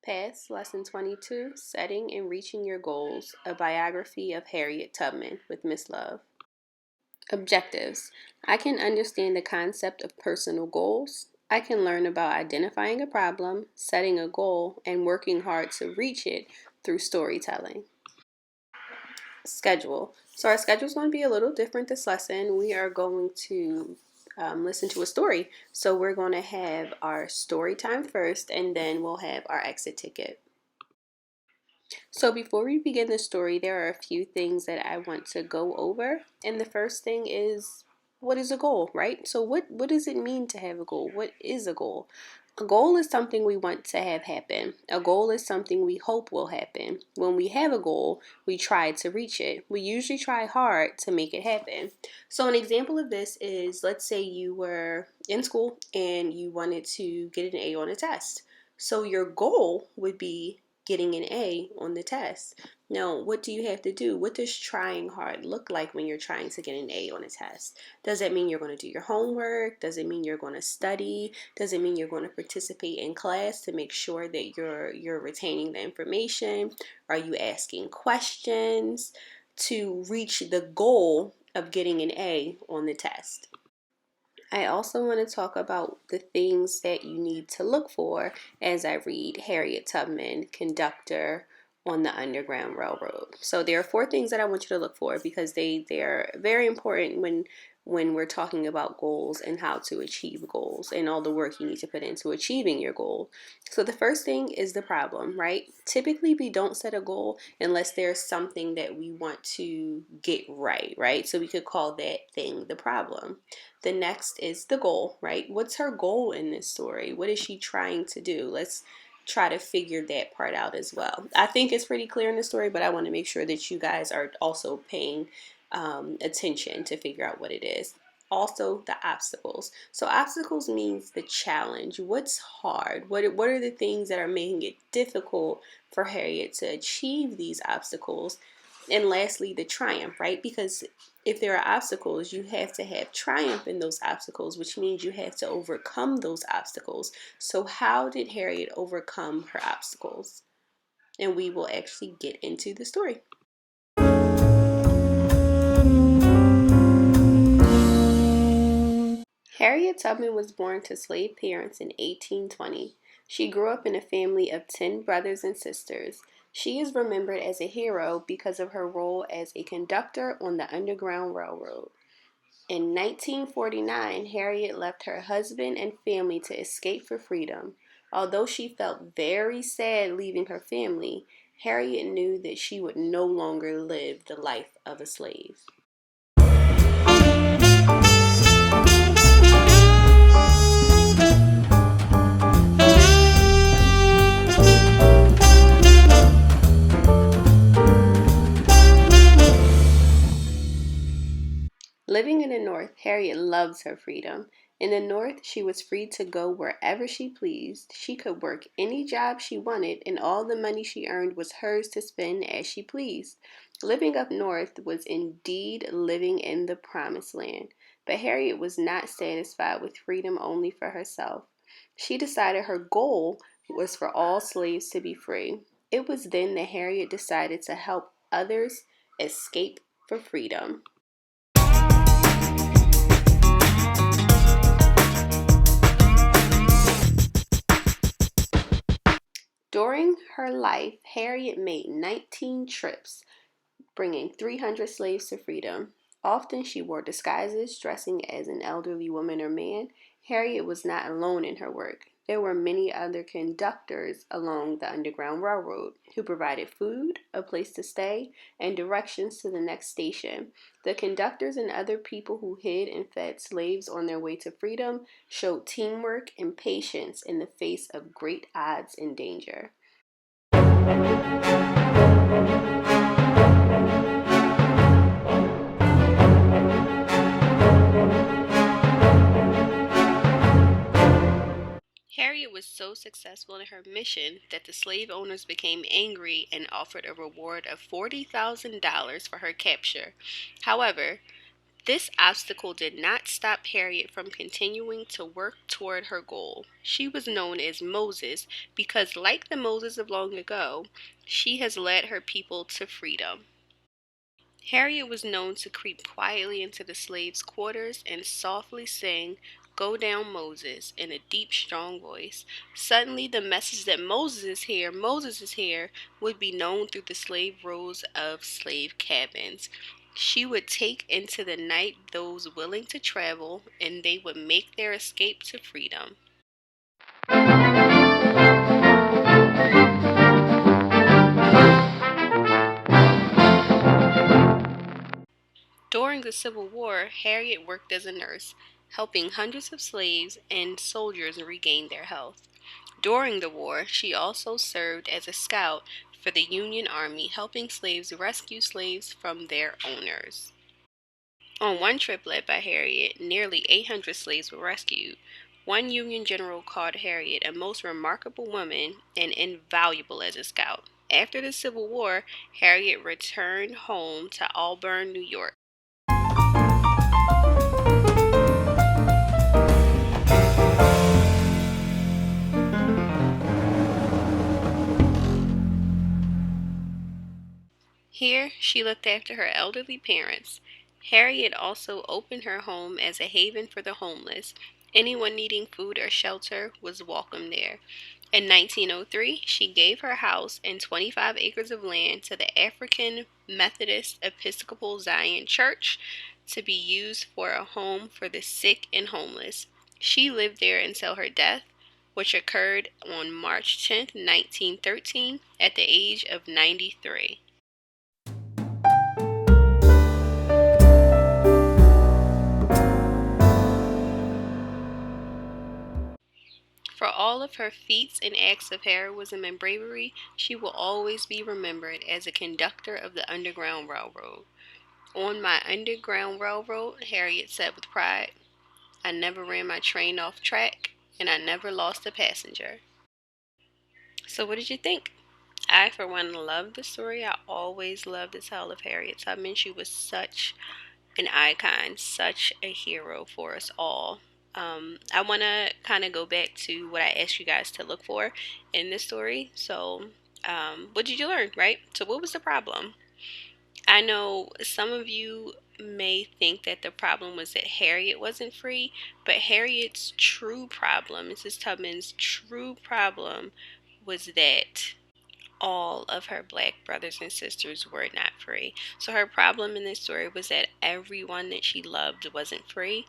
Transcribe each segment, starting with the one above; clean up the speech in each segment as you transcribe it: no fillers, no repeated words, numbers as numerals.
Paths, Lesson 22, Setting and Reaching Your Goals, a biography of Harriet Tubman with Miss Love. Objectives. I can understand the concept of personal goals. I can learn about identifying a problem, setting a goal, and working hard to reach it through storytelling. Schedule. So our schedule is going to be a little different this lesson. We are going to listen to a story. So we're going to have our story time first, and then we'll have our exit ticket. So before we begin the story, there are a few things that I want to go over. And the first thing is, what is a goal, right? So what does it mean to have a goal? What is a goal? A goal is something we want to have happen. A goal is something we hope will happen. When we have a goal, we try to reach it. We usually try hard to make it happen. So an example of this is, let's say you were in school and you wanted to get an A on a test. So your goal would be getting an A on the test. Now, what do you have to do? What does trying hard look like when you're trying to get an A on a test? Does that mean you're going to do your homework? Does it mean you're going to study? Does it mean you're going to participate in class to make sure that you're retaining the information? Are you asking questions to reach the goal of getting an A on the test? I also want to talk about the things that you need to look for as I read Harriet Tubman, Conductor on the Underground Railroad. So there are 4 things that I want you to look for because they're very important when we're talking about goals and how to achieve goals and all the work you need to put into achieving your goal. So the first thing is the problem, right? Typically we don't set a goal unless there's something that we want to get right? So we could call that thing the problem. The next is the goal, right? What's her goal in this story? What is she trying to do? Let's try to figure that part out as well. I think it's pretty clear in the story, but I want to make sure that you guys are also paying attention to figure out what it is. Also, the obstacles. So obstacles means the challenge. What's hard? What are the things that are making it difficult for Harriet to achieve these obstacles? And lastly, the triumph, right? Because if there are obstacles, you have to have triumph in those obstacles, which means you have to overcome those obstacles. So how did Harriet overcome her obstacles? And we will actually get into the story. Harriet Tubman was born to slave parents in 1820. She grew up in a family of 10 brothers and sisters. She is remembered as a hero because of her role as a conductor on the Underground Railroad. In 1949, Harriet left her husband and family to escape for freedom. Although she felt very sad leaving her family, Harriet knew that she would no longer live the life of a slave. Living in the North, Harriet loves her freedom. In the North, she was free to go wherever she pleased. She could work any job she wanted, and all the money she earned was hers to spend as she pleased. Living up north was indeed living in the promised land. But Harriet was not satisfied with freedom only for herself. She decided her goal was for all slaves to be free. It was then that Harriet decided to help others escape for freedom. During her life, Harriet made 19 trips, bringing 300 slaves to freedom. Often she wore disguises, dressing as an elderly woman or man. Harriet was not alone in her work. There were many other conductors along the Underground Railroad who provided food, a place to stay, and directions to the next station. The conductors and other people who hid and fed slaves on their way to freedom showed teamwork and patience in the face of great odds and danger. Harriet was so successful in her mission that the slave owners became angry and offered a reward of $40,000 for her capture. However, This obstacle did not stop Harriet from continuing to work toward her goal. She was known as Moses because, like the Moses of long ago, she has led her people to freedom. Harriet was known to creep quietly into the slaves' quarters and softly sing, "Go down, Moses," in a deep, strong voice. Suddenly, the message that Moses is here, would be known through the slave rows of slave cabins. She would take into the night those willing to travel, and they would make their escape to freedom. During the Civil War, Harriet worked as a nurse, helping hundreds of slaves and soldiers regain their health. During the war, she also served as a scout for the Union Army, helping slaves rescue slaves from their owners. On one trip led by Harriet, nearly 800 slaves were rescued. One Union general called Harriet a most remarkable woman and invaluable as a scout. After the Civil War, Harriet returned home to Auburn, New York. Here, she looked after her elderly parents. Harriet also opened her home as a haven for the homeless. Anyone needing food or shelter was welcome there. In 1903, she gave her house and 25 acres of land to the African Methodist Episcopal Zion Church to be used for a home for the sick and homeless. She lived there until her death, which occurred on March 10th, 1913, at the age of 93. For all of her feats and acts of heroism and bravery, she will always be remembered as a conductor of the Underground Railroad. "On my Underground Railroad," Harriet said with pride, "I never ran my train off track, and I never lost a passenger." So what did you think? I, for one, love the story. I always love the tale of Harriet Tubman. She was such an icon, such a hero for us all. I want to kind of go back to what I asked you guys to look for in this story. So, what did you learn, right? So, what was the problem? I know some of you may think that the problem was that Harriet wasn't free, but Harriet's true problem, Mrs. Tubman's true problem, was that all of her black brothers and sisters were not free. So her problem in this story was that everyone that she loved wasn't free.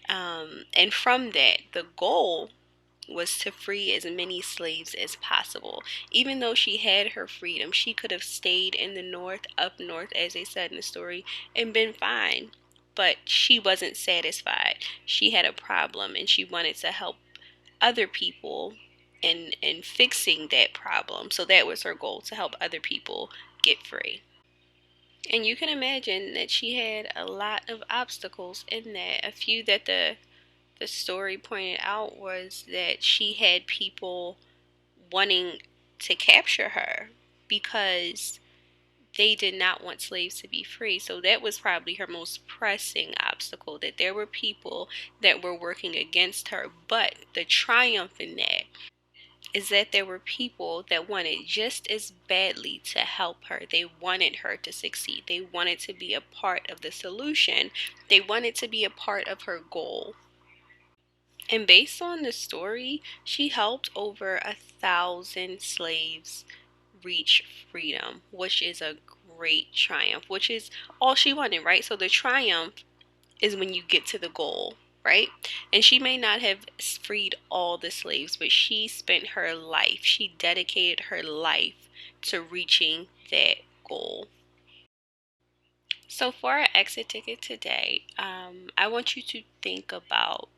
And from that, the goal was to free as many slaves as possible. Even though she had her freedom, she could have stayed in the north, up north, as they said in the story, and been fine. But she wasn't satisfied. She had a problem and she wanted to help other people in fixing that problem. So that was her goal, to help other people get free. And you can imagine that she had a lot of obstacles in that. A few that the story pointed out was that she had people wanting to capture her because they did not want slaves to be free. So that was probably her most pressing obstacle, that there were people that were working against her. But the triumph in that is that there were people that wanted just as badly to help her. They wanted her to succeed. They wanted to be a part of the solution. They wanted to be a part of her goal. And based on the story, she helped over 1,000 slaves reach freedom, which is a great triumph, which is all she wanted, right? So the triumph is when you get to the goal, right? And she may not have freed all the slaves, but she spent her life, she dedicated her life to reaching that goal. So for our exit ticket today, I want you to think about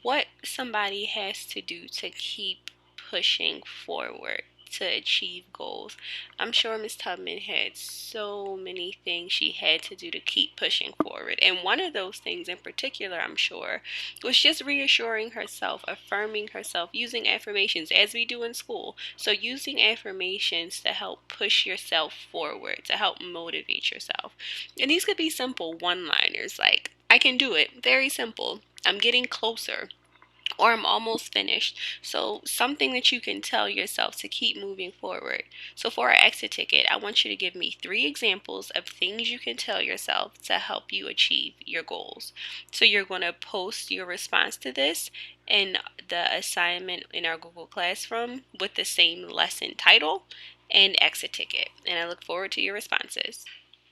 what somebody has to do to keep pushing forward. to achieve goals. I'm sure Miss Tubman had so many things she had to do to keep pushing forward. And one of those things in particular, I'm sure, was just reassuring herself, affirming herself, using affirmations as we do in school. So using affirmations to help push yourself forward, to help motivate yourself. And these could be simple one-liners like, I can do it. Very simple. I'm getting closer, or I'm almost finished. So something that you can tell yourself to keep moving forward. So for our exit ticket, I want you to give me 3 examples of things you can tell yourself to help you achieve your goals. So you're going to post your response to this in the assignment in our Google Classroom with the same lesson title and exit ticket. And I look forward to your responses.